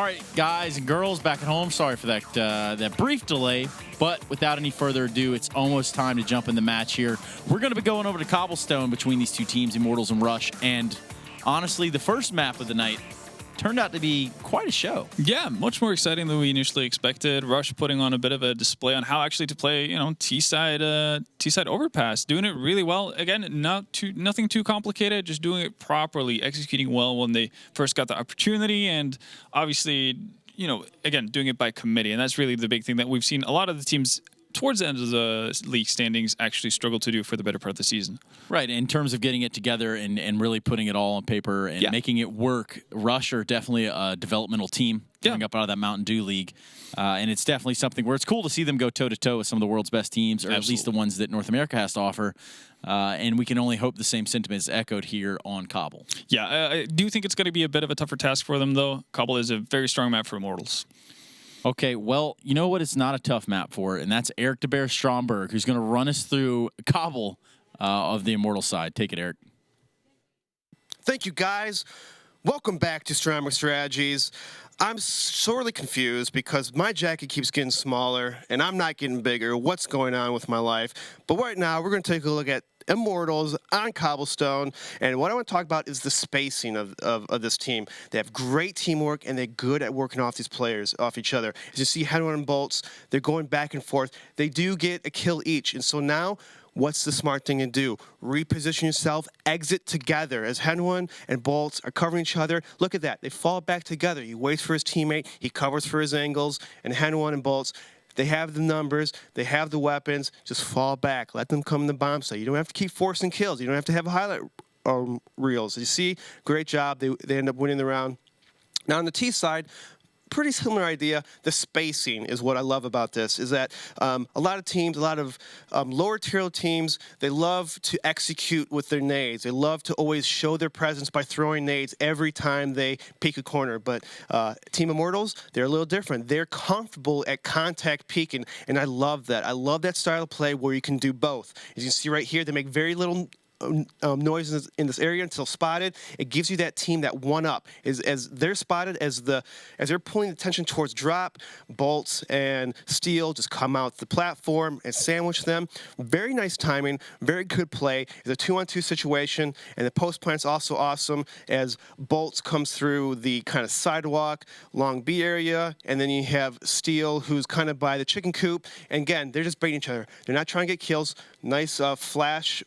right, guys and girls back at home, sorry for that brief delay, but without any further ado, it's almost time to jump in the match here. We're going to be going over to Cobblestone between these two teams, Immortals and Rush, and honestly, the first map of the night turned out to be quite a show. Yeah, much more exciting than we initially expected. Rush putting on a bit of a display on how actually to play, T-side overpass, doing it really well. Again, nothing too complicated, just doing it properly, executing well when they first got the opportunity, and obviously, again, doing it by committee. And that's really the big thing that we've seen a lot of the teams towards the end of the league standings actually struggle to do for the better part of the season. Right, in terms of getting it together and really putting it all on paper and making it work, Rush are definitely a developmental team coming up out of that Mountain Dew League. And it's definitely something where it's cool to see them go toe-to-toe with some of the world's best teams, or at least the ones that North America has to offer. And we can only hope the same sentiment is echoed here on Cbble. Yeah, I do think it's going to be a bit of a tougher task for them, though. Cbble is a very strong map for Immortals. Okay, well, you know what it's not a tough map for, and that's Eric de Beer Stromberg, who's going to run us through Cbble of the Immortal side. Take it, Eric. Thank you, guys. Welcome back to Stromberg Strategies. I'm sorely confused because my jacket keeps getting smaller, and I'm not getting bigger. What's going on with my life? But right now, we're going to take a look at Immortals on Cobblestone, and what I want to talk about is the spacing of this team. They have great teamwork, and they're good at working off these players, off each other. As you see, Henwan and Bolts, they're going back and forth. They do get a kill each, and so now, what's the smart thing to do? Reposition yourself, exit together. As Henwan and Bolts are covering each other, look at that. They fall back together. He waits for his teammate, he covers for his angles, and Henwan and Bolts, they have the numbers, they have the weapons, just fall back. Let them come in the bomb site. You don't have to keep forcing kills. You don't have to have highlight reels. You see, great job. They end up winning the round. Now on the T side, pretty similar idea. The spacing is what I love about this, is that a lot of teams, a lot of lower tier teams, they love to execute with their nades. They love to always show their presence by throwing nades every time they peek a corner. But Team Immortals, they're a little different. They're comfortable at contact peeking, and I love that. I love that style of play where you can do both. As you can see right here, they make very little noise in this area until spotted. It gives you that team that one up. As they're spotted, as they're pulling attention towards drop, Bolts and Steel just come out the platform and sandwich them. Very nice timing, very good play. It's a 2-on-2 situation, and the post plant's also awesome as Bolts comes through the kind of sidewalk, long B area, and then you have Steel who's kind of by the chicken coop. And again, they're just baiting each other. They're not trying to get kills. Nice flash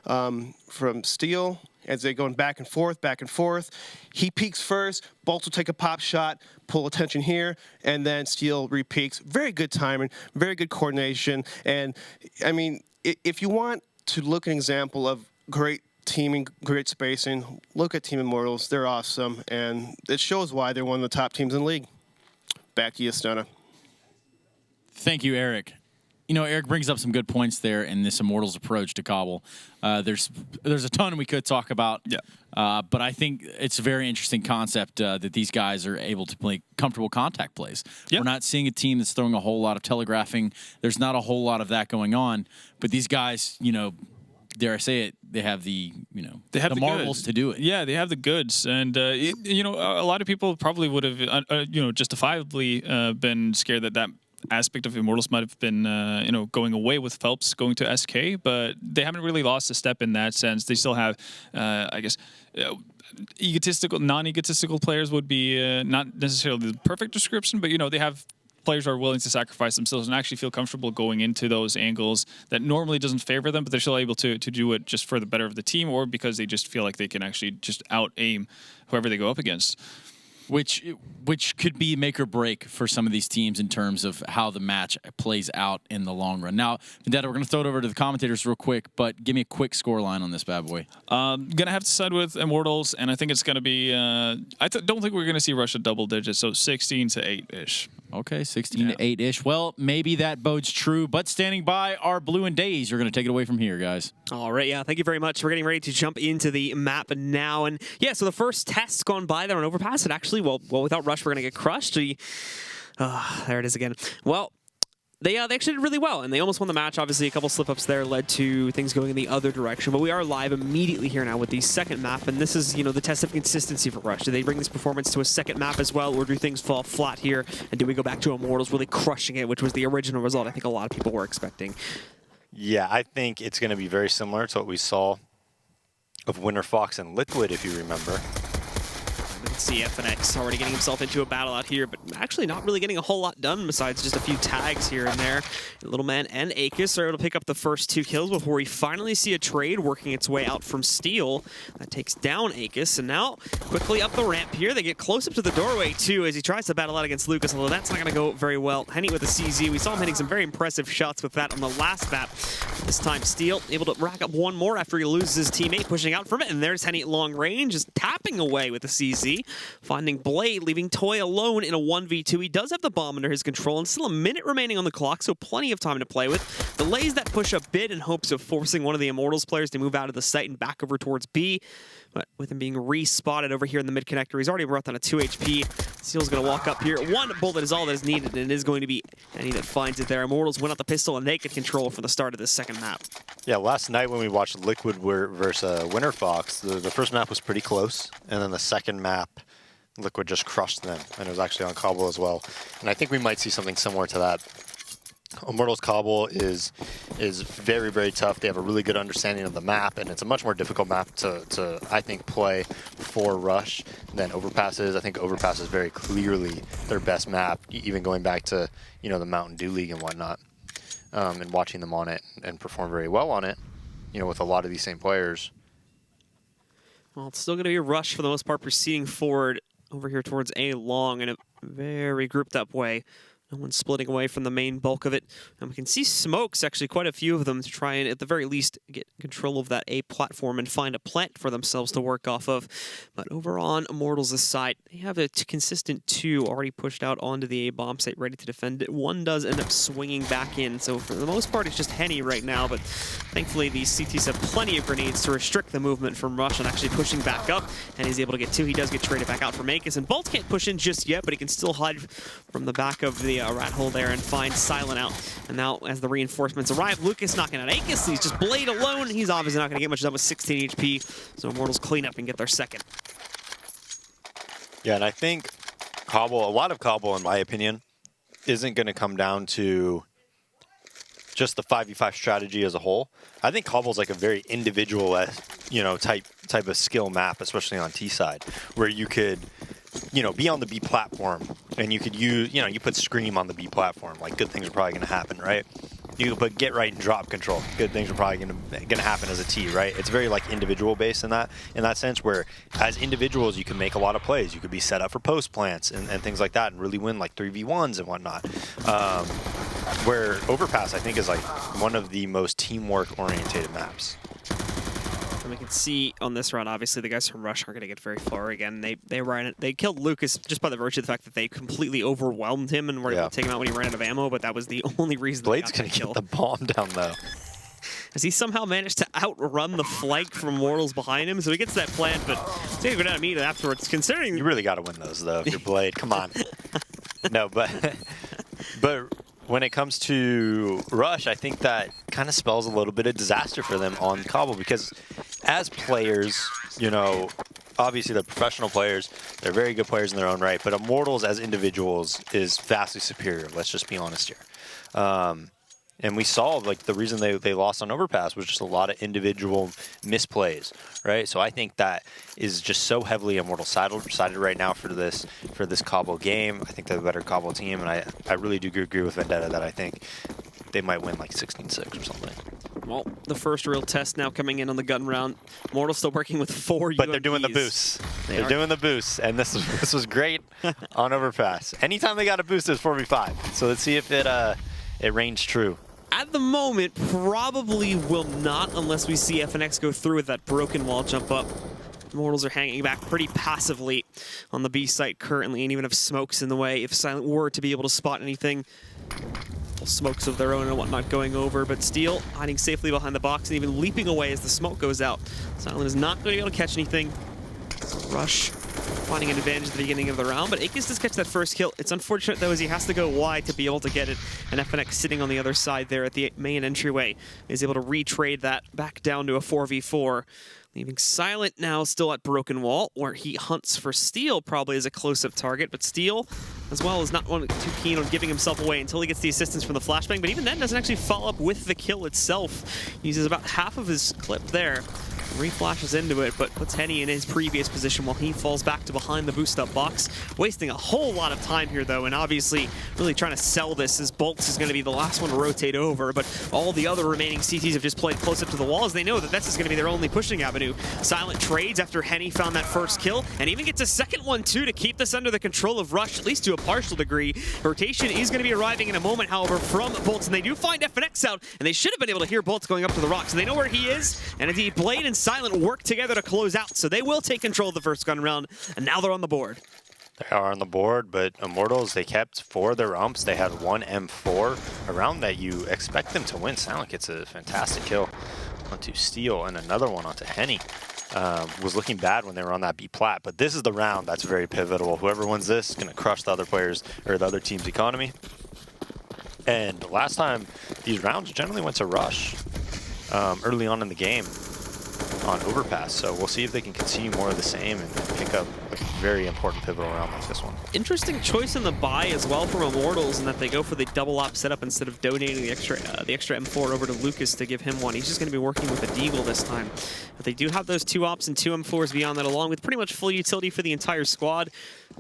from Steel as they're going back and forth, back and forth. He peeks first. Bolts will take a pop shot, pull attention here, and then Steel re-peeks. Very good timing, very good coordination. And, I mean, if you want to look at an example of great teaming, great spacing, look at Team Immortals. They're awesome, and it shows why they're one of the top teams in the league. Back to you, Stunna. Thank you, Eric. Eric brings up some good points there in this Immortals approach to Cbble. There's a ton we could talk about, but I think it's a very interesting concept that these guys are able to play comfortable contact plays. We're not seeing a team that's throwing a whole lot of telegraphing. There's not a whole lot of that going on, but these guys, dare I say it, they have the the marbles to do it. Yeah, they have the goods, and a lot of people probably would have justifiably been scared that aspect of Immortals might have been, going away with Phelps going to SK, but they haven't really lost a step in that sense. They still have, non-egotistical players would be not necessarily the perfect description, but, they have players who are willing to sacrifice themselves and actually feel comfortable going into those angles that normally doesn't favor them, but they're still able to do it just for the better of the team or because they just feel like they can actually just out-aim whoever they go up against. Which could be make or break for some of these teams in terms of how the match plays out in the long run. Now, Vendetta, we're going to throw it over to the commentators real quick, but give me a quick score line on this bad boy. Going to have to side with Immortals, and I think it's going to be I don't think we're going to see Russia double digits, so 16 to 8-ish. Okay, 16 to 8-ish. Well, maybe that bodes true, but standing by are Blue and Days. You're going to take it away from here, guys. All right, thank you very much. We're getting ready to jump into the map now. And so the first test's gone by there on Overpass. And actually, well, without Rush, we're going to get crushed. There it is again. Well, They actually did really well, and they almost won the match. Obviously, a couple slip-ups there led to things going in the other direction, but we are live immediately here now with the second map, and this is, the test of consistency for Rush. Do they bring this performance to a second map as well, or do things fall flat here, and do we go back to Immortals really crushing it, which was the original result I think a lot of people were expecting? Yeah, I think it's going to be very similar to what we saw of Winter Fox and Liquid, if you remember. See FNX already getting himself into a battle out here, but actually not really getting a whole lot done besides just a few tags here and there. Little Man and Aegis are able to pick up the first 2 kills before we finally see a trade working its way out from Steel. That takes down Aegis, and now quickly up the ramp here. They get close up to the doorway too as he tries to battle out against Lucas, although that's not going to go very well. Henny with a CZ. We saw him hitting some very impressive shots with that on the last map. This time Steel able to rack up one more after he loses his teammate, pushing out from it, and there's Henny at long range, just tapping away with the CZ. Finding Blade, leaving Toy alone in a 1v2. He does have the bomb under his control, and still a minute remaining on the clock, so plenty of time to play with. Delays that push a bit in hopes of forcing one of the Immortals players to move out of the site and back over towards B. But with him being respotted over here in the mid connector, he's already brought down a 2 HP. Steel's going to walk up here. One bullet is all that is needed, and it is going to be Henny that finds it there. Immortals win out the pistol, and they get control for the start of this second map. Yeah, last night when we watched Liquid versus Winter Fox, the first map was pretty close, and then the second map, Liquid just crushed them, and it was actually on Cbble as well. And I think we might see something similar to that. Immortals Cbble is very, very tough. They have a really good understanding of the map, and it's a much more difficult map to I think, play for Rush than Overpass is. I think Overpass is very clearly their best map, even going back to, the Mountain Dew League and whatnot, and watching them on it and perform very well on it, with a lot of these same players. Well, it's still going to be a Rush for the most part, proceeding forward over here towards A long in a very grouped up way. No one's splitting away from the main bulk of it. And we can see smokes, actually quite a few of them, to try and at the very least get control of that A platform and find a plant for themselves to work off of. But over on Immortals' side, they have a consistent 2 already pushed out onto the A bomb site, ready to defend it. One does end up swinging back in. So for the most part, it's just Henny right now. But thankfully, these CTs have plenty of grenades to restrict the movement from Rush and actually pushing back up. And he's able to get 2. He does get traded back out from Aegis. And Bolt can't push in just yet, but he can still hide from the back of the rat hole there and find Silent out. And now as the reinforcements arrive, Lucas knocking out Aegis. He's just Blade alone. He's obviously not going to get much done with 16 HP. So Immortals clean up and get their second. Yeah, and I think a lot of Cbble, in my opinion, isn't going to come down to just the 5v5 strategy as a whole. I think Cobble's like a very individual, type of skill map, especially on T side, where you could, be on the B platform and you could use, you put Scream on the B platform. Like, good things are probably going to happen, right? You could put Get Right and Drop Control. Good things are probably going to happen as a T, right? It's very like individual based in that sense, where as individuals you can make a lot of plays. You could be set up for post plants and things like that, and really win like 3v1s and whatnot. Where Overpass, I think, is like one of the most teamwork oriented maps. And we can see on this round, obviously, the guys from Rush aren't going to get very far again. They killed Lucas just by the virtue of the fact that they completely overwhelmed him and were able to take him out when he ran out of ammo, but that was the only reason Blade's going to get the bomb down, though. As he somehow managed to outrun the flank from Immortals behind him, so he gets that plant, but he's going to go down immediately afterwards, considering... You really got to win those, though, if you're Blade. Come on. No, but when it comes to Rush, I think that kind of spells a little bit of disaster for them on Cbble, because as players, obviously they're professional players, they're very good players in their own right, but Immortals as individuals is vastly superior, let's just be honest here. And we saw, like, the reason they lost on Overpass was just a lot of individual misplays, right? So I think that is just so heavily Immortals sided right now for this Cbble game. I think they're a better Cbble team, and I really do agree with Vendetta that I think they might win like 16-6 or something. Well, the first real test now coming in on the gun round. Immortals still working with 4 But they're doing the boosts. They're doing the boosts, and this was great on Overpass. Anytime they got a boost, it's 4v5. So let's see if it reigns true. At the moment, probably will not unless we see FNX go through with that broken wall jump up. Immortals are hanging back pretty passively on the B site currently, and even if smoke's in the way, if Silent were to be able to spot anything, smokes of their own and whatnot going over, but Steel hiding safely behind the box and even leaping away as the smoke goes out. Silent is not going to be able to catch anything. Rush finding an advantage at the beginning of the round, but Akis does catch that first kill. It's unfortunate, though, as he has to go wide to be able to get it, and FNX sitting on the other side there at the main entryway is able to retrade that back down to a 4v4. Leaving Silent now still at Broken Wall, where he hunts for Steel probably as a close-up target, but Steel, as well, is not too keen on giving himself away until he gets the assistance from the flashbang, but even then doesn't actually follow up with the kill itself. Uses about half of his clip there. Reflashes into it, but puts Henny in his previous position while he falls back to behind the boost-up box. Wasting a whole lot of time here, though, and obviously really trying to sell this as Bolts is going to be the last one to rotate over, but all the other remaining CTs have just played close up to the walls. They know that this is going to be their only pushing avenue. Silent trades after Henny found that first kill, and even gets a second one, too, to keep this under the control of Rush, at least to a partial degree. Rotation is going to be arriving in a moment, however, from Bolts, and they do find FNX out, and they should have been able to hear Bolts going up to the rocks. So they know where he is, and indeed, Blade and Silent work together to close out, so they will take control of the first gun round, and now they're on the board. They are on the board, but Immortals, they kept 4 of their umps. They had 1 M4, a round that you expect them to win. Silent gets a fantastic kill onto Steel, and another one onto Henny. Was looking bad when they were on that B plat, but this is the round that's very pivotal. Whoever wins this is going to crush the other players, or the other team's economy. And last time, these rounds generally went to Rush early on in the game on overpass, so we'll see if they can continue more of the same and pick up a very important pivotal round like this one. Interesting choice in the buy as well from Immortals, in that they go for the double op setup instead of donating the extra M4 over to Lucas to give him one. He's just going to be working with a Deagle this time. But they do have those 2 ops and 2 M4s beyond that, along with pretty much full utility for the entire squad.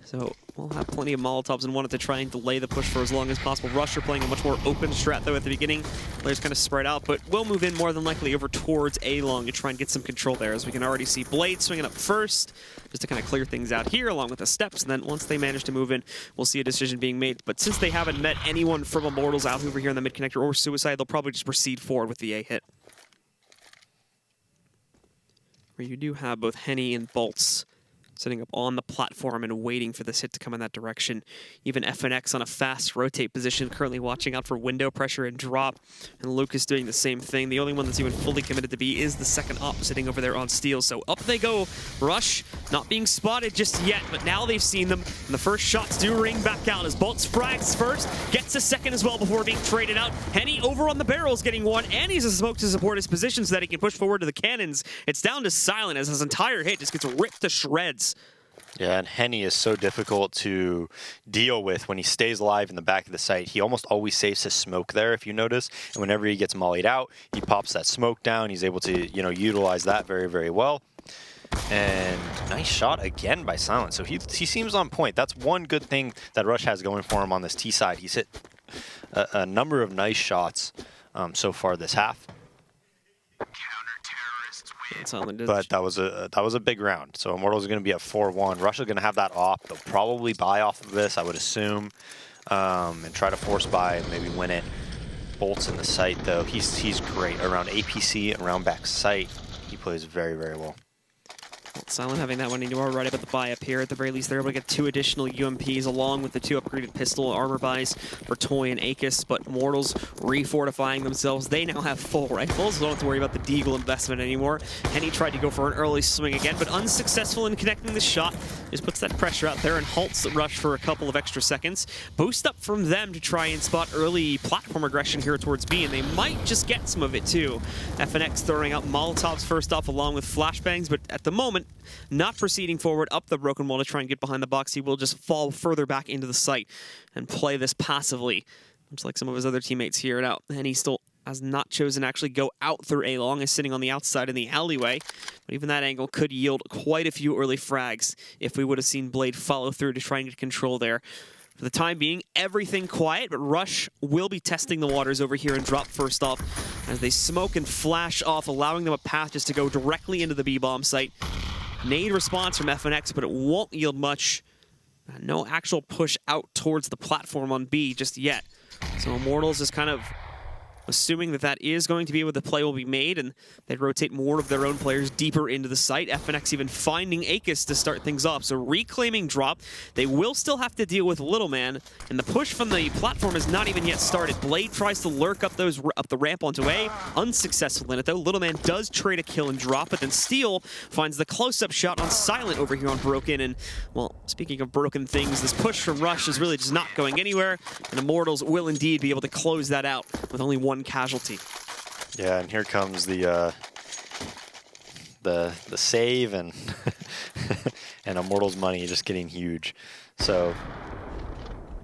So we'll have plenty of Molotovs and wanted to try and delay the push for as long as possible. Rush are playing a much more open strat, though, at the beginning. Players kind of spread out, but will move in more than likely over towards A-Long to try and get some control there, as we can already see Blade swinging up first, just to kind of clear things out here, along with the steps, and then once they manage to move in, we'll see a decision being made. But since they haven't met anyone from Immortals out over here in the mid-connector or Suicide, they'll probably just proceed forward with the A-hit. Where you do have both Henny and Bolts sitting up on the platform and waiting for this hit to come in that direction. Even FNX on a fast rotate position, currently watching out for window pressure and drop, and Lucas doing the same thing. The only one that's even fully committed to B is the second op sitting over there on Steel. So up they go. Rush not being spotted just yet, but now they've seen them, and the first shots do ring back out as Bolts frags first, gets a second as well before being traded out. Henny over on the barrels getting one, and he's a smoke to support his position so that he can push forward to the cannons. It's down to Silent as his entire hit just gets ripped to shreds. Yeah, and Henny is so difficult to deal with when he stays alive in the back of the site. He almost always saves his smoke there, if you notice. And whenever he gets mollied out, he pops that smoke down. He's able to, utilize that very, very well. And nice shot again by Silent. So he seems on point. That's one good thing that Rush has going for him on this T side. He's hit a number of nice shots so far this half. But that was a big round. So Immortals are going to be at 4-1. Rush is going to have that off. They'll probably buy off of this, I would assume, and try to force buy and maybe win it. Bolts in the site, though. He's great around APC, around back site. He plays very, very well. Silent having that one, and you are right about the buy up here. At the very least, they're able to get 2 additional UMPs along with the 2 upgraded pistol armor buys for Toy and Akis, but Immortals refortifying themselves. They now have full rifles, so don't have to worry about the Deagle investment anymore. Henny tried to go for an early swing again, but unsuccessful in connecting the shot. Just puts that pressure out there and halts the Rush for a couple of extra seconds. Boost up from them to try and spot early platform aggression here towards B, and they might just get some of it too. FNX throwing out Molotovs first off along with flashbangs, but at the moment, not proceeding forward up the broken wall to try and get behind the box. He will just fall further back into the site and play this passively, much like some of his other teammates here. And out, and he still has not chosen to actually go out through A-Long, is sitting on the outside in the alleyway. But even that angle could yield quite a few early frags if we would have seen Blade follow through to try and get control there. For the time being, everything quiet, but Rush will be testing the waters over here and drop first off as they smoke and flash off, allowing them a path just to go directly into the B-bomb site. Nade response from FNX, but it won't yield much. No actual push out towards the platform on B just yet. So Immortals is kind of assuming that that is going to be where the play will be made, and they rotate more of their own players deeper into the site. FNX even finding Akis to start things off. So reclaiming drop. They will still have to deal with Little Man, and the push from the platform is not even yet started. Blade tries to lurk up the ramp onto A. Unsuccessful in it, though. Little Man does trade a kill and drop, but then Steel finds the close-up shot on Silent over here on Broken. And, well, speaking of broken things, this push from Rush is really just not going anywhere, and Immortals will indeed be able to close that out with only one casualty. Yeah, and here comes the save and and Immortals money just getting huge. So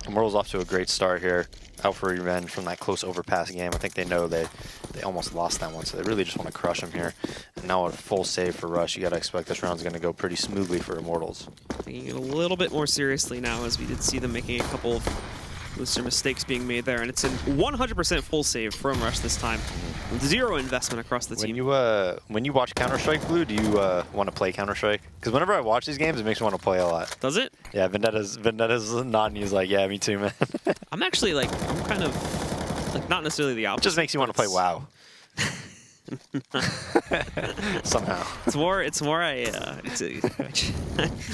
Immortals off to a great start here. Out for revenge from that close overpass game. I think they know they almost lost that one, so they really just want to crush them here. And now a full save for Rush. You got to expect this round's going to go pretty smoothly for Immortals. Taking it a little bit more seriously now, as we did see them making a couple of looser mistakes being made there, and it's a 100% full save from Rush this time. Zero investment across the team. When you watch Counter-Strike, Blue, do you want to play Counter-Strike? Because whenever I watch these games, it makes me want to play a lot. Does it? Yeah, Vendetta's nodding. He's like, yeah, me too, man. I'm actually like, I'm kind of like not necessarily the opposite. It just makes you want to play WoW. Somehow. It's more I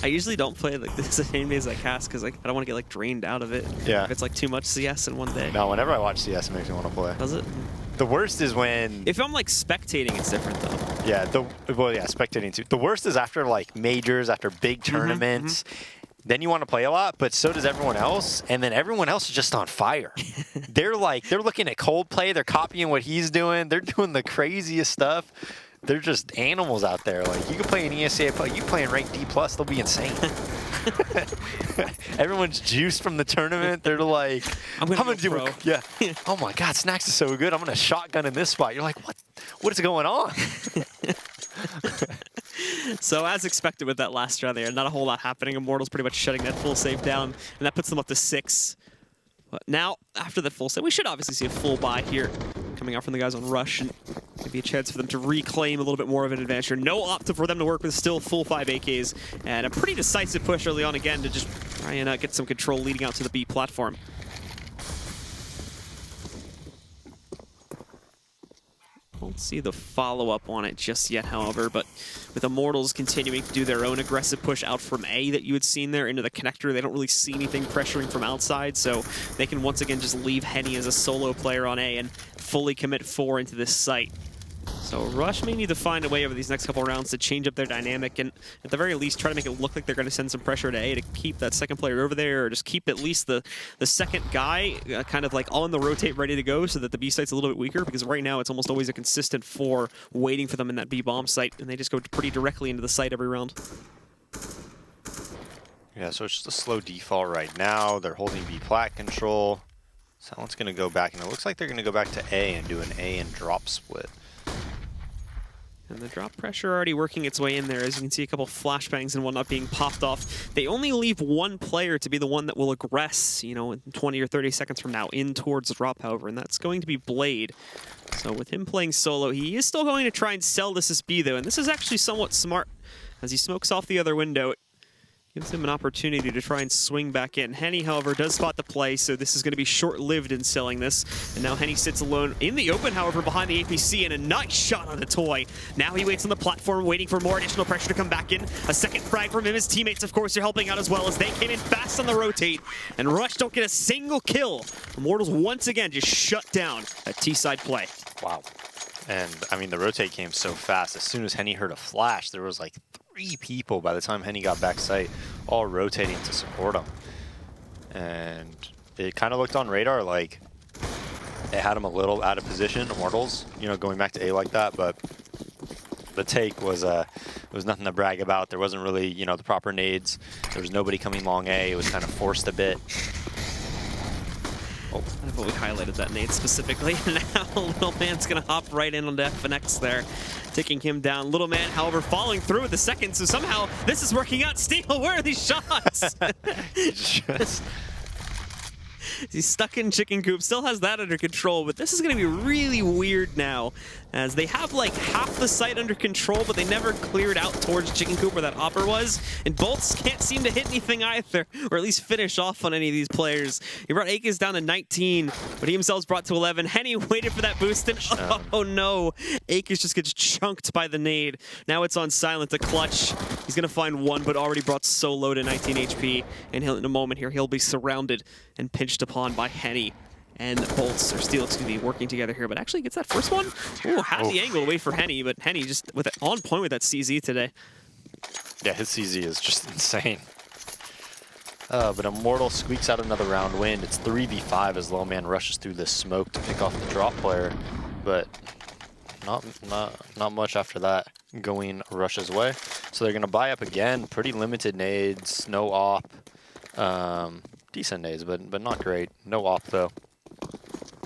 usually don't play like this as many days as I cast because like I don't want to get like drained out of it. Yeah. If it's like too much CS in one day. No, whenever I watch CS, it makes me want to play. Does it? The worst is when... If I'm like spectating, it's different though. Yeah, spectating too. The worst is after like majors, after big tournaments. Then you want to play a lot, but so does everyone else, and then everyone else is just on fire. They're looking at Coldplay, they're copying what he's doing, they're doing the craziest stuff. They're just animals out there. Like, you can play an ESL, you play in rank D+, they'll be insane. Everyone's juiced from the tournament. They're like, I'm gonna do it. Yeah. Oh my God, Snacks is so good. I'm gonna shotgun in this spot. You're like, what is going on? So as expected with that last round there, not a whole lot happening. Immortals pretty much shutting that full save down, and that puts them up to 6. But now, after the full save, we should obviously see a full buy here coming out from the guys on Rush, and maybe a chance for them to reclaim a little bit more of an advantage. No Opta for them to work with, still full 5 AKs, and a pretty decisive push early on again to just try and get some control leading out to the B platform. Won't see the follow-up on it just yet, however, but with Immortals continuing to do their own aggressive push out from A that you had seen there into the connector, they don't really see anything pressuring from outside, so they can once again just leave Henny as a solo player on A and fully commit 4 into this site. So Rush may need to find a way over these next couple rounds to change up their dynamic and at the very least try to make it look like they're going to send some pressure to A to keep that second player over there, or just keep at least the second guy kind of like on the rotate ready to go so that the B site's a little bit weaker, because right now it's almost always a consistent 4 waiting for them in that B bomb site, and they just go pretty directly into the site every round. Yeah, so it's just a slow default right now. They're holding B plat control. Silent's going to go back, and it looks like they're going to go back to A and do an A and drop split. And the drop pressure already working its way in there. As you can see, a couple flashbangs and whatnot being popped off. They only leave one player to be the one that will aggress, you know, in 20 or 30 seconds from now in towards the drop, however, and that's going to be Blade. So with him playing solo, he is still going to try and sell this as B, though, and this is actually somewhat smart. As he smokes off the other window, it gives him an opportunity to try and swing back in. Henny, however, does spot the play, so this is going to be short-lived in selling this. And now Henny sits alone in the open, however, behind the APC, and a nice shot on the toy. Now he waits on the platform, waiting for more additional pressure to come back in. A second frag from him. His teammates, of course, are helping out as well, as they came in fast on the rotate. And Rush don't get a single kill. Immortals once again just shut down a T-side play. Wow. And, I mean, the rotate came so fast. As soon as Henny heard a flash, there was like 3 people by the time Henny got back site, all rotating to support him. And it kind of looked on radar like they had him a little out of position, Immortals, you know, going back to A like that, but the take was it was nothing to brag about. There wasn't really, you know, the proper nades. There was nobody coming long A. It was kind of forced a bit. Oh, I thought we highlighted that nade specifically. Now Little Man's going to hop right in on FNX there, taking him down. Little Man, however, following through with the second, so somehow this is working out. Steel, where are these shots? He's stuck in chicken coop, still has that under control, but this is going to be really weird now, as they have like half the site under control, but they never cleared out towards chicken coop where that hopper was, and bolts can't seem to hit anything either, or at least finish off on any of these players. He brought Akis down to 19, but he himself's brought to 11. Henny waited for that boost, and oh no, Akis just gets chunked by the nade. Now it's on Silent to clutch. He's going to find one, but already brought so low to 19 HP, and in a moment here, he'll be surrounded and pinched upon by Henny. And Bolts, or Steel, excuse me, working together here, but actually gets that first one. Ooh, had the angle to wait for Henny, but Henny just on point with that CZ today. Yeah, his CZ is just insane. But Immortal squeaks out another round win. It's 3v5 as Low Man rushes through this smoke to pick off the drop player, but not much after that. Going rushes away, so they're gonna buy up again. Pretty limited nades, no op, decent nades, but not great. No op though.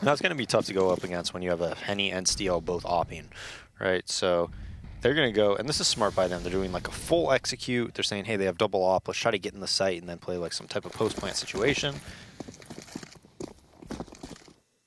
That's gonna be tough to go up against when you have a Henny and Steel both opping, right? So they're gonna go, and this is smart by them. They're doing like a full execute. They're saying, hey, they have double op. Let's try to get in the site and then play like some type of post plant situation.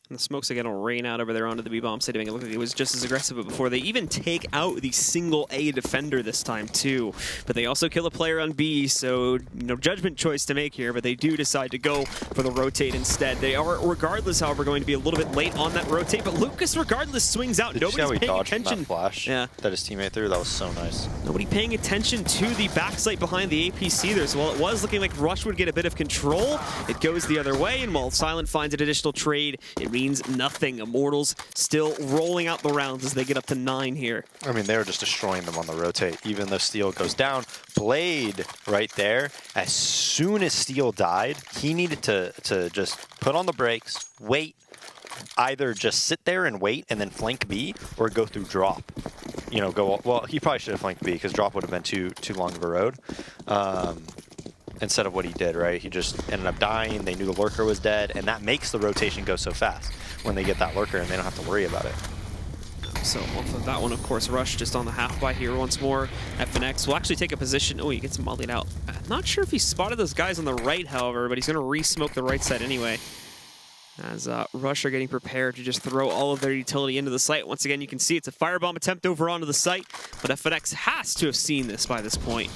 And the smokes again will rain out over there onto the B-bomb site. It looked like it was just as aggressive before. They even take out the single A defender this time too. But they also kill a player on B, so no judgment choice to make here, but they do decide to go for the rotate instead. They are, regardless, however, going to be a little bit late on that rotate, but Lucas, regardless, swings out. Nobody's paying attention. That flash that his teammate threw? That was so nice. Nobody paying attention to the backside behind the APC there. So while it was looking like Rush would get a bit of control, it goes the other way, and while Silent finds an additional trade, it means nothing. Immortals still rolling out the rounds as they get up to 9 here. I mean, they were just destroying them on the rotate, even though Steel goes down. Blade right there, as soon as Steel died, he needed to just put on the brakes, wait, either just sit there and wait and then flank B, or go through drop. You know, well, he probably should have flanked B, because drop would have been too long of a road. Instead of what he did, right? He just ended up dying. They knew the lurker was dead, and that makes the rotation go so fast when they get that lurker and they don't have to worry about it. So off of that one, of course, Rush just on the half by here once more. FNX will actually take a position. Oh, he gets mollied out. Not sure if he spotted those guys on the right, however, but he's going to re-smoke the right side anyway. As Rush are getting prepared to just throw all of their utility into the site. Once again, you can see it's a firebomb attempt over onto the site, but FNX has to have seen this by this point,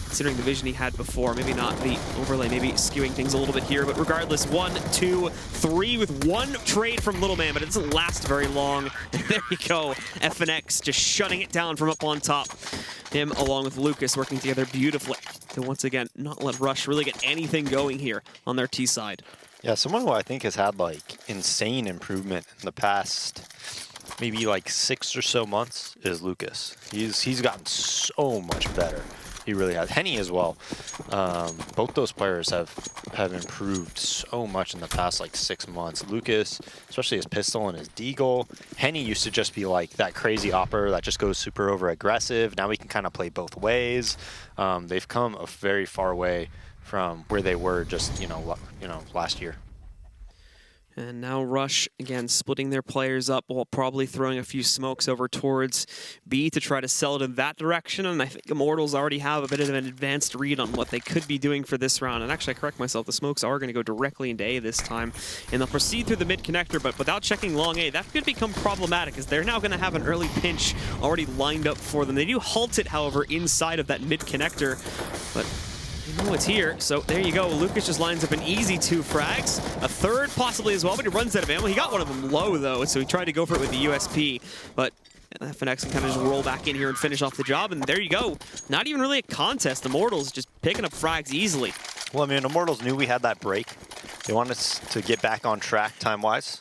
considering the vision he had before. Maybe not the overlay, maybe skewing things a little bit here, but regardless, 1, 2, 3 with one trade from Little Man, but it doesn't last very long. And there you go, FNX just shutting it down from up on top. Him along with Lucas working together beautifully to once again not let Rush really get anything going here on their T side. Yeah, someone who I think has had like insane improvement in the past maybe like 6 or so months is Lucas. He's gotten so much better. He really has. Henny as well. Both those players have improved so much in the past like 6 months. Lucas, especially his pistol and his deagle. Henny used to just be like that crazy hopper that just goes super over aggressive. Now he can kind of play both ways. They've come a very far way from where they were just last year. And now Rush, again, splitting their players up while probably throwing a few smokes over towards B to try to sell it in that direction. And I think Immortals already have a bit of an advanced read on what they could be doing for this round. And actually, I correct myself, the smokes are going to go directly into A this time. And they'll proceed through the mid connector, but without checking long A, that could become problematic, as they're now going to have an early pinch already lined up for them. They do halt it, however, inside of that mid connector, but you know it's here, so there you go. Lucas just lines up an easy 2 frags. A third possibly as well, but he runs out of ammo. He got one of them low, though, so he tried to go for it with the USP. But FNX can kind of just roll back in here and finish off the job, and there you go. Not even really a contest. Immortals just picking up frags easily. Well, I mean, Immortals knew we had that break. They wanted us to get back on track time-wise.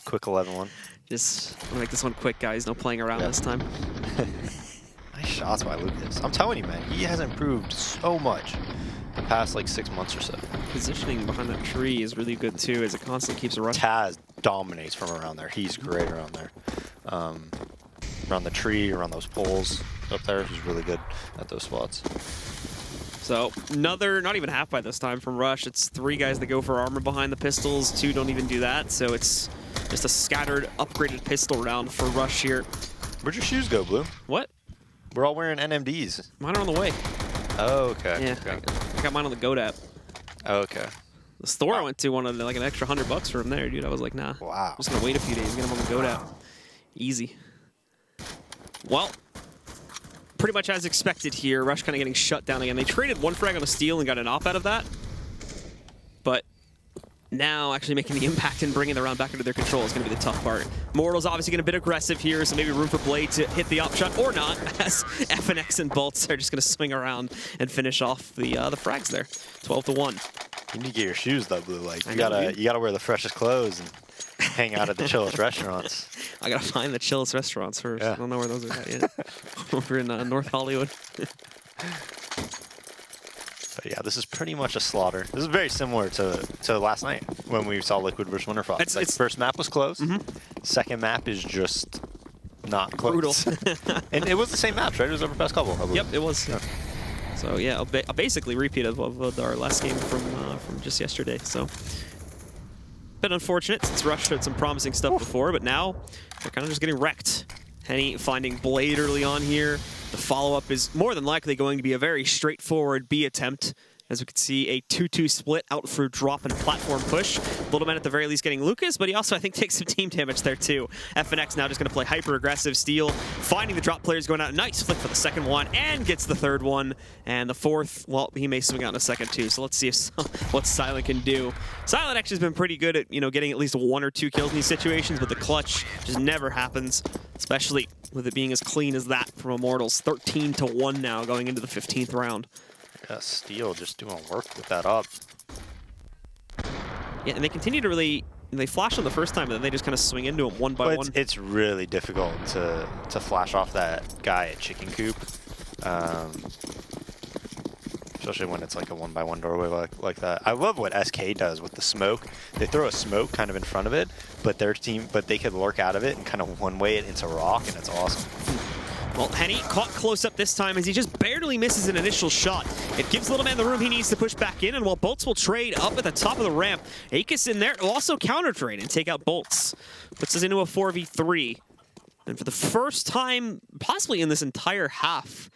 Quick 11-1. Just I'm gonna make this one quick, guys. No playing around this time. Nice shots by Lucas. I'm telling you, man, he has improved so much the past like 6 months or so. Positioning behind that tree is really good too, as it constantly keeps a rush. Taz dominates from around there. He's great around there. Around the tree, around those poles up there, he's really good at those spots. So another, not even half by this time from Rush. It's 3 guys that go for armor behind the pistols. 2 don't even do that. So it's just a scattered, upgraded pistol round for Rush here. Where'd your shoes go, Blue? What? We're all wearing NMDs. Mine are on the way. Oh, okay. Yeah, okay. I got mine on the Goat app. Oh, okay. The store I went to wanted like an extra $100 for him there, dude. I was like, nah. Wow. I'm just gonna wait a few days, get him on the goat app. Easy. Well, pretty much as expected here. Rush kind of getting shut down again. They traded one frag on a steal and got an off out of that. But now actually making the impact and bringing the round back into their control is going to be the tough part. Immortals obviously getting a bit aggressive here, so maybe room for Blade to hit the op shot or not, as FNX and Bolts are just going to swing around and finish off the frags there. 12-1. You need to get your shoes though, Blue. Like you gotta wear the freshest clothes and hang out at the chillest restaurants. I gotta find the chillest restaurants first. Yeah. I don't know where those are at yet. Over in North Hollywood. But yeah, this is pretty much a slaughter. This is very similar to last night when we saw Liquid versus Winterfrost. Like, first map was close. Second map is just not close. Brutal. And it was the same match, right? It was Overpass Cobble, I believe. Yep, it was. Yeah. So yeah, a basically repeat of our last game from just yesterday. So bit unfortunate since Rush showed some promising stuff before, but now they're kind of just getting wrecked. Henny finding Blade early on here. The follow-up is more than likely going to be a very straightforward B attempt. As we can see, a 2-2 split out for drop and platform push. Little Man at the very least getting Lucas, but he also, I think, takes some team damage there too. FNX now just going to play hyper-aggressive steal, finding the drop players going out. Nice flick for the second one, and gets the third one. And the fourth, well, he may swing out in a second too, so let's see what Silent can do. Silent actually has been pretty good at, getting at least 1 or 2 kills in these situations, but the clutch just never happens, especially with it being as clean as that from Immortals. 13-1 now going into the 15th round. Yeah, Steel just doing work with that up. Yeah, and they continue to really... They flash on the first time, and then they just kind of swing into him one by one. It's really difficult to flash off that guy at Chicken Coop. Especially when it's like a 1-by-1 doorway like that. I love what SK does with the smoke. They throw a smoke kind of in front of it, but they could lurk out of it and kind of one-way it into rock, and it's awesome. Well, Henny caught close up this time as he just barely misses an initial shot. It gives Little Man the room he needs to push back in, and while Bolts will trade up at the top of the ramp, Akis in there will also counter trade and take out Bolts. Puts us into a 4v3. And for the first time, possibly in this entire half,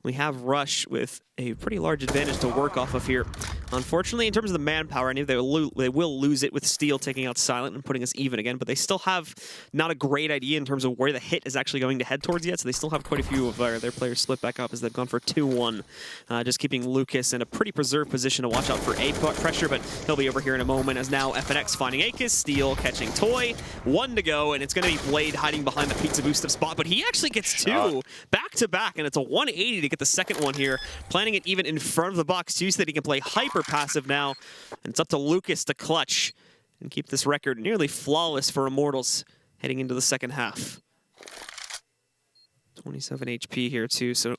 we have Rush with a pretty large advantage to work off of here. Unfortunately, in terms of the manpower, I knew they will lose it with Steel taking out Silent and putting us even again, but they still have not a great idea in terms of where the hit is actually going to head towards yet, so they still have quite a few of their players split back up as they've gone for 2-1. Just keeping Lucas in a pretty preserved position to watch out for A pressure, but he'll be over here in a moment as now FNX finding Akis, Steel catching Toy, 1 to go, and it's going to be Blade hiding behind the Pizza Boost of spot, but he actually gets 2 back-to-back, and it's a 180 to get the second one here, planting it even in front of the box too so that he can play hyper passive now, and it's up to Lucas to clutch and keep this record nearly flawless for Immortals heading into the second half. 27 HP here too, so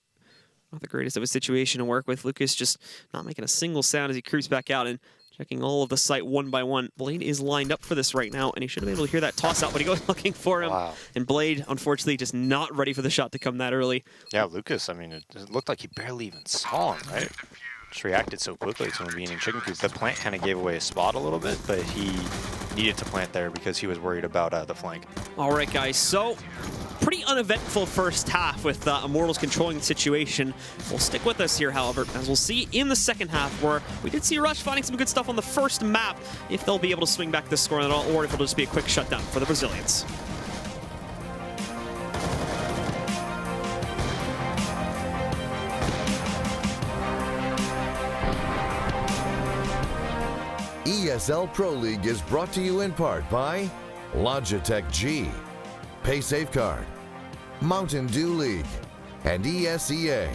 not the greatest of a situation to work with. Lucas just not making a single sound as he creeps back out and checking all of the site 1 by 1. Blade is lined up for this right now, and he should have been able to hear that toss out, but he goes looking for him. Wow. And Blade, unfortunately, just not ready for the shot to come that early. Yeah, Lucas, I mean, it looked like he barely even saw him, right? Just reacted so quickly to him being in Chicken Coop. The plant kind of gave away his spot a little bit, but he needed to plant there because he was worried about the flank. All right, guys, so pretty uneventful first half with Immortals controlling the situation. We'll stick with us here, however, as we'll see in the second half, where we did see Rush finding some good stuff on the first map, if they'll be able to swing back this score at all, or if it'll just be a quick shutdown for the Brazilians. ESL Pro League is brought to you in part by Logitech G, Pay Safeguard, Mountain Dew League, and ESEA.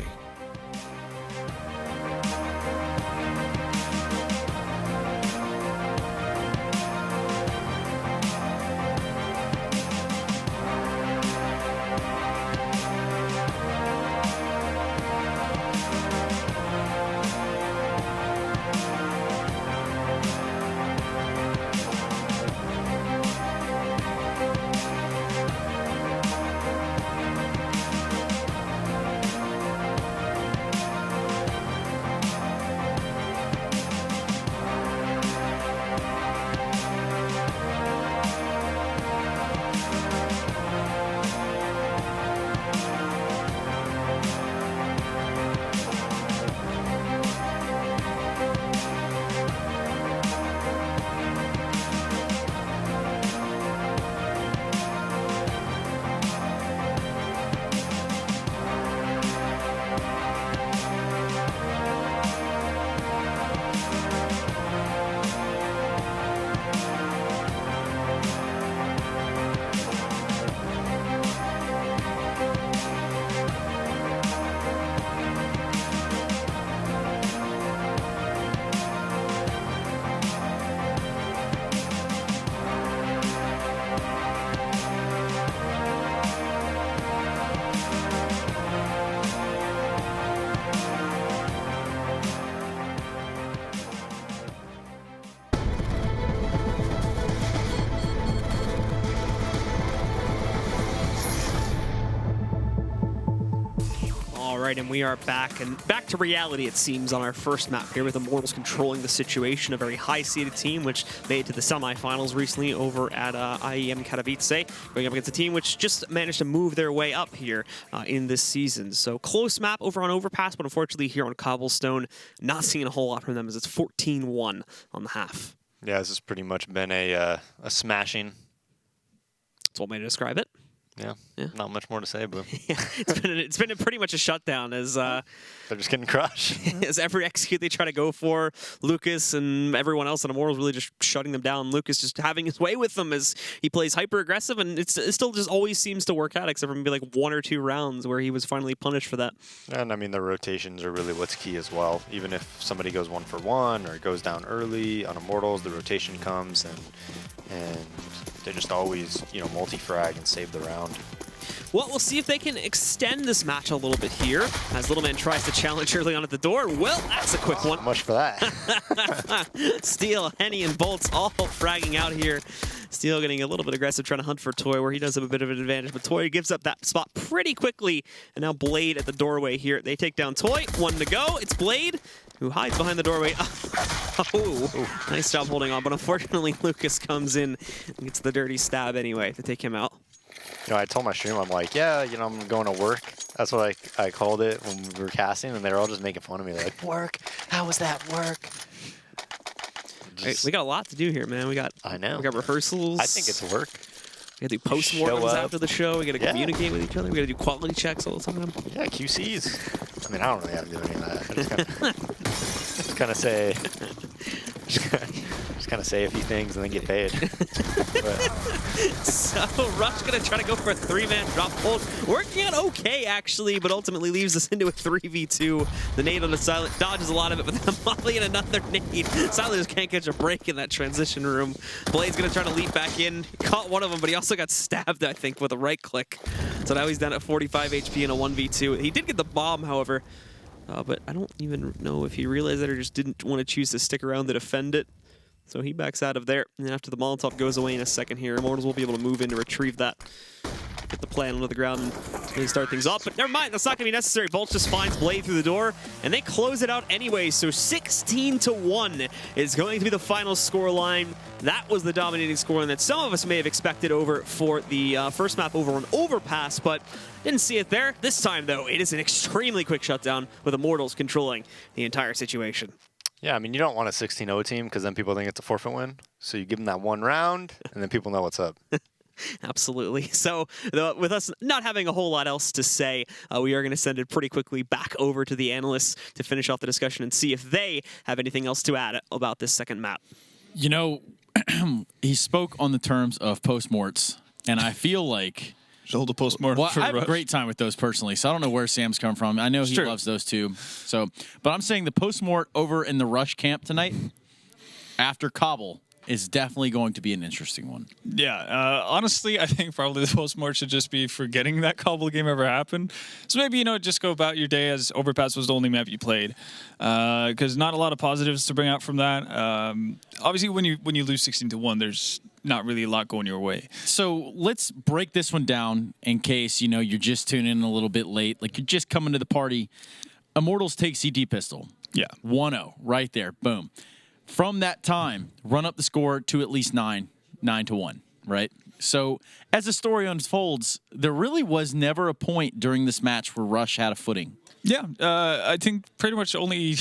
right, and we are back to reality, it seems, on our first map here with Immortals controlling the situation. A very high-seeded team which made it to the semifinals recently over at IEM Katowice, going up against a team which just managed to move their way up here in this season. So close map over on Overpass, but unfortunately here on Cobblestone, not seeing a whole lot from them as it's 14-1 on the half. Yeah, this has pretty much been a smashing. That's one way to describe it. Yeah, not much more to say, but Yeah, it's been pretty much a shutdown as they're just getting crushed. as every execute they try to go for, Lucas and everyone else in Immortals really just shutting them down. Lucas just having his way with them as he plays hyper aggressive, and it still just always seems to work out, except for maybe like 1 or 2 rounds where he was finally punished for that. And I mean, the rotations are really what's key as well. Even if somebody goes 1 for 1 or goes down early on Immortals, the rotation comes and they just always, multi-frag and save the round. Well, we'll see if they can extend this match a little bit here as Little Man tries to challenge early on at the door. Well, that's a quick one. Much for that. Steel, Henny, and Bolts all fragging out here. Steel getting a little bit aggressive, trying to hunt for Toy, where he does have a bit of an advantage, but Toy gives up that spot pretty quickly. And now Blade at the doorway here. They take down Toy. 1 to go. It's Blade who hides behind the doorway. Oh, nice job holding on, but unfortunately Lucas comes in and gets the dirty stab anyway to take him out. I told my stream, I'm like, yeah, I'm going to work. That's what I called it when we were casting, and they were all just making fun of me. They're like, work? How was that work? We got a lot to do here, man. I know. We got rehearsals. I think it's work. We got to do postmortems after the show. We got to communicate with each other. We got to do quality checks all the time. Yeah, QCs. I mean, I don't really have to do any of that. I just kind of say, just kind of say a few things and then get paid. So Rush gonna try to go for a 3-man drop hold, working out okay actually, but ultimately leaves us into a 3v2. The nade on the Silent dodges a lot of it, but then Molly and another nade. Silent just can't catch a break in that transition room. Blade's gonna try to leap back in. Caught one of them, but he also got stabbed, I think, with a right click. So now he's down at 45 HP in a 1v2. He did get the bomb, however, but I don't even know if he realized that or just didn't want to choose to stick around to defend it. So he backs out of there, and after the Molotov goes away in a second here, Immortals will be able to move in to retrieve that. Get the plan onto the ground and really start things off, but never mind, that's not going to be necessary. Bolt just finds Blade through the door, and they close it out anyway, so 16-1 is going to be the final scoreline. That was the dominating scoreline that some of us may have expected over for the first map over on Overpass, but didn't see it there. This time, though, it is an extremely quick shutdown with Immortals controlling the entire situation. Yeah, I mean, you don't want a 16-0 team because then people think it's a forfeit win. So you give them that 1 round, and then people know what's up. Absolutely. So with us not having a whole lot else to say, we are going to send it pretty quickly back over to the analysts to finish off the discussion and see if they have anything else to add about this second map. He spoke on the terms of postmorts, and I feel like... Hold a postmortem. Well, I have a great time with those personally, so I don't know where Sam's come from. I know he loves those too. So, but I'm saying the postmort over in the Rush camp tonight after Cobble is definitely going to be an interesting one. Yeah, honestly, I think probably the postmort should just be forgetting that Cobble game ever happened. So maybe, just go about your day as Overpass was the only map you played. Because not a lot of positives to bring out from that. Obviously, when you lose 16-1, there's not really a lot going your way. So let's break this one down in case, you're just tuning in a little bit late. Like you're just coming to the party. Immortals take CD Pistol. Yeah. 1-0 right there. Boom. From that time, run up the score to at least 9-1, right? So as the story unfolds, there really was never a point during this match where Rush had a footing. Yeah, I think pretty much only,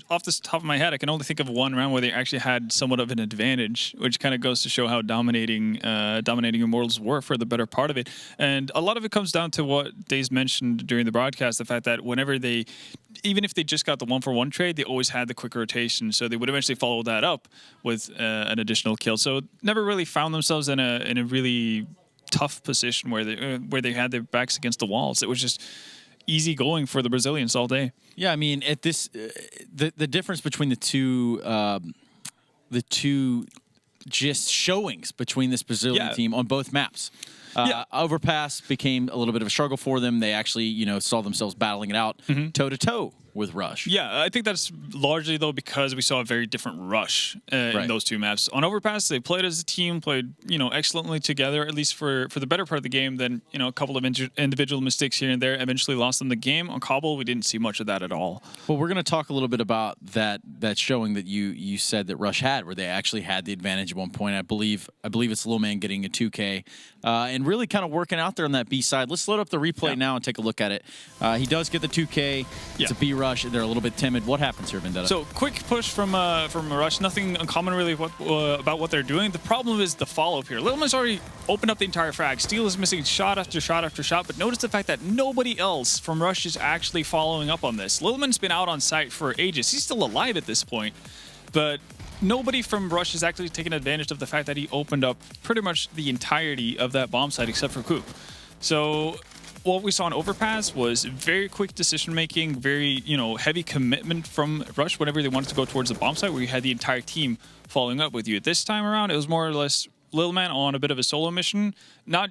off the top of my head, I can only think of one round where they actually had somewhat of an advantage, which kind of goes to show how dominating Immortals were for the better part of it. And a lot of it comes down to what Daze mentioned during the broadcast, the fact that whenever even if they just got the 1-for-1 trade, they always had the quick rotation, so they would eventually follow that up with an additional kill. So never really found themselves in a really tough position where they had their backs against the walls. It was just easy going for the Brazilians all day. Yeah, I mean, at this, the difference between the two just showings between this Brazilian team on both maps. Overpass became a little bit of a struggle for them. They actually, saw themselves battling it out toe-to-toe with Rush. Yeah, I think that's largely, though, because we saw a very different Rush in those two maps. On Overpass, they played as a team, played, excellently together, at least for the better part of the game. Then, a couple of individual mistakes here and there eventually lost them the game. On Cbble, we didn't see much of that at all. Well, we're going to talk a little bit about that showing that you said that Rush had, where they actually had the advantage at one point. I believe it's Lil Man getting a 2K and really kind of working out there on that B side. Let's load up the replay now and take a look at it. He does get the 2K. It's a B Rush. They're a little bit timid. What happens here, Vendetta? So quick push from Rush. Nothing uncommon really about what they're doing. The problem is the follow-up here. Littleman's already opened up the entire frag. Steel is missing shot after shot after shot, but notice the fact that nobody else from Rush is actually following up on this. Littleman's been out on site for ages. He's still alive at this point, but nobody from Rush is actually taking advantage of the fact that he opened up pretty much the entirety of that bomb site except for Coop. So what we saw on Overpass was very quick decision-making, very, heavy commitment from Rush whenever they wanted to go towards the bomb site, where you had the entire team following up with you. This time around, it was more or less Lil Man on a bit of a solo mission, not,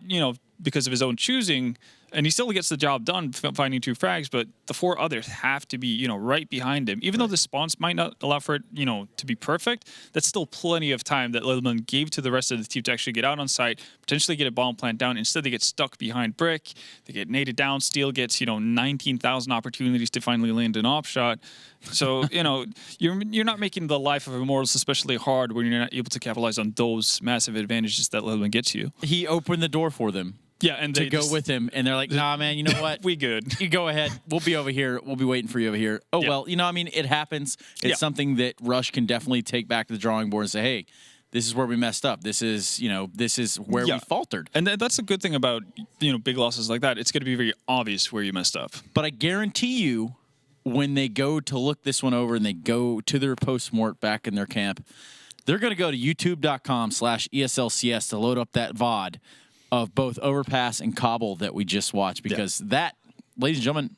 because of his own choosing, and he still gets the job done finding 2 frags, but the 4 others have to be, right behind him. Even though the spawns might not allow for it, to be perfect, that's still plenty of time that Littleman gave to the rest of the team to actually get out on site, potentially get a bomb plant down. Instead, they get stuck behind Brick. They get naded down. Steel gets, 19,000 opportunities to finally land an op shot. So, you're not making the life of Immortals especially hard when you're not able to capitalize on those massive advantages that Littleman gets you. He opened the door for them. Yeah, and they go with him, and they're like, nah, man, you know what? We good. You go ahead. We'll be over here. We'll be waiting for you over here. Oh, well, it happens. It's something that Rush can definitely take back to the drawing board and say, hey, this is where we messed up. This is, this is where we faltered. And that's a good thing about, big losses like that. It's going to be very obvious where you messed up. But I guarantee you, when they go to look this one over and they go to their post-mort back in their camp, they're going to go to youtube.com/ESLCS to load up that VOD of both Overpass and Cbble that we just watched, because that, ladies and gentlemen,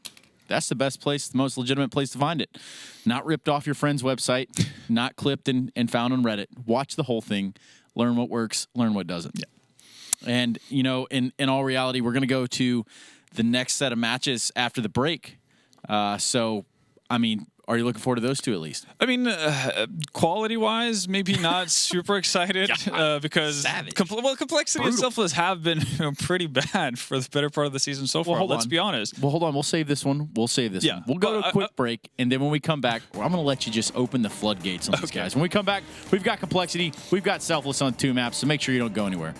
that's the best place, the most legitimate place to find it. Not ripped off your friend's website, not clipped and found on Reddit. Watch the whole thing, learn what works, learn what doesn't. Yeah. And, in all reality, we're going to go to the next set of matches after the break. Are you looking forward to those two at least? Quality-wise, maybe not super excited because complexity itself have been pretty bad for the better part of the season so far. Let's be honest. Well, hold on. We'll save this one. We'll one. We'll go to a quick break, and then when we come back, I'm going to let you just open the floodgates on these guys. When we come back, we've got complexity, we've got selfless on 2 maps, so make sure you don't go anywhere.